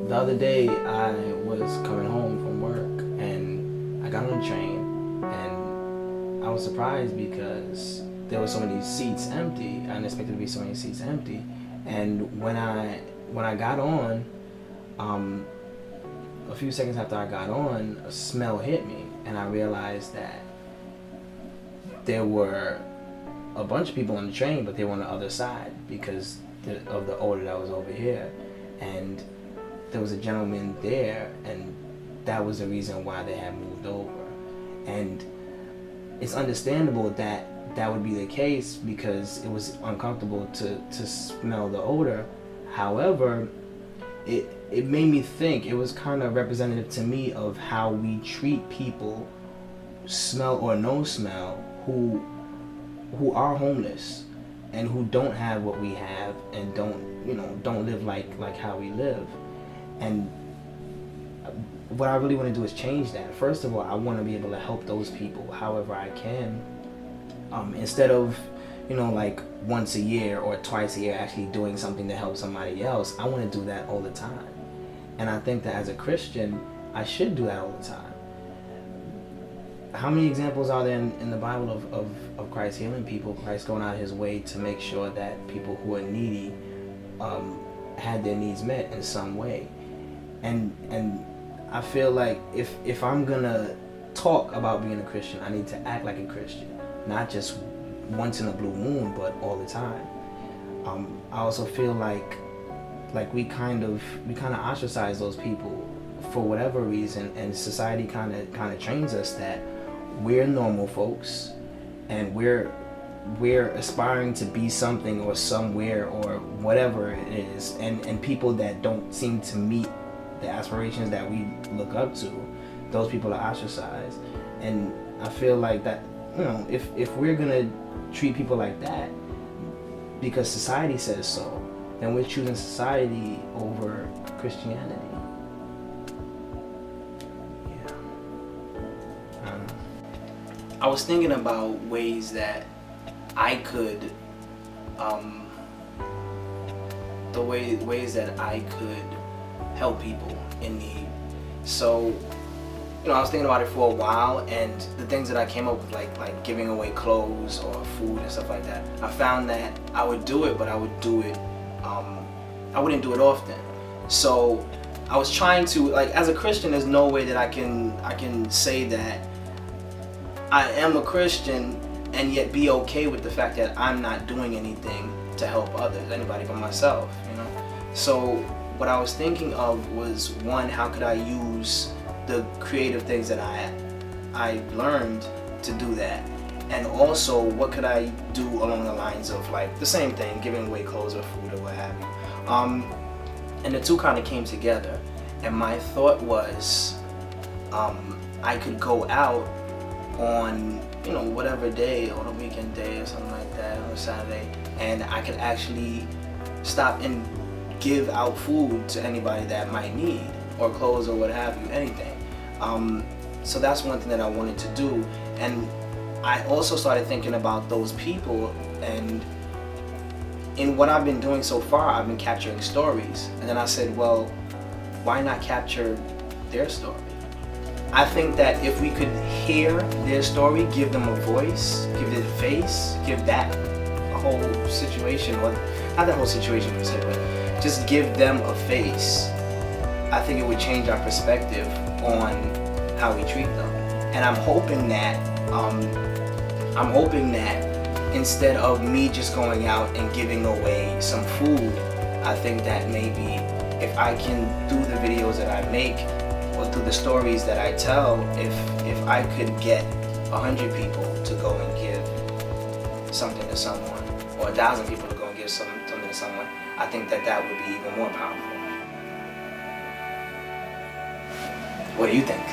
The other day I was coming home from work and I got on the train and I was surprised because there were so many seats empty. I didn't expect there to be so many seats empty. And when I got on, a few seconds after I got on, a smell hit me and I realized that there were a bunch of people on the train, but they were on the other side because of the odor that was over here. And there was a gentleman there, and that was the reason why they had moved over. And it's understandable that that would be the case because it was uncomfortable to smell the odor. However, it made me think, it was kind of representative to me of how we treat people, smell or no smell, who are homeless and who don't have what we have and don't live like how we live. And what I really want to do is change that. First of all, I want to be able to help those people however I can, instead of like once a year or twice a year actually doing something to help somebody else. I want to do that all the time, and I think that as a Christian I should do that all the time. How many examples are there in the Bible of Christ healing people, Christ going out of his way to make sure that people who are needy had their needs met in some way? And I feel like if I'm gonna talk about being a Christian, I need to act like a Christian, not just once in a blue moon, but all the time. I also feel like we kind of ostracize those people for whatever reason, and society kind of trains us that we're normal folks and we're aspiring to be something or somewhere or whatever it is, and people that don't seem to meet the aspirations that we look up to, those people are ostracized. And I feel like that, if we're gonna treat people like that because society says so, then we're choosing society over Christianity. I was thinking about ways that I could, ways that I could help people in need. So, I was thinking about it for a while, and the things that I came up with, like giving away clothes or food and stuff like that, I found that I would do it, but I wouldn't do it often. So I was trying to, as a Christian, there's no way that I can say that I am a Christian and yet be okay with the fact that I'm not doing anything to help others, anybody but myself, So what I was thinking of was, one, how could I use the creative things that I learned to do that? And also, what could I do along the lines of the same thing, giving away clothes or food or what have you? And the two kind of came together. And my thought was, I could go out on, whatever day, on a weekend day or something like that, on a Saturday, and I could actually stop and give out food to anybody that might need, or clothes or what have you, anything. So that's one thing that I wanted to do. And I also started thinking about those people, and in what I've been doing so far, I've been capturing stories. And then I said, well, why not capture their story? I think that if we could hear their story, give them a voice, give it a face, give that whole situation, or not that whole situation per se, but just give them a face, I think it would change our perspective on how we treat them. And I'm hoping that instead of me just going out and giving away some food, I think that maybe if I can, through the videos that I make or through the stories that I tell, if I could get 100 people to go and give something to someone, or 1,000 people to go and give something to someone, I think that would be even more powerful. What do you think?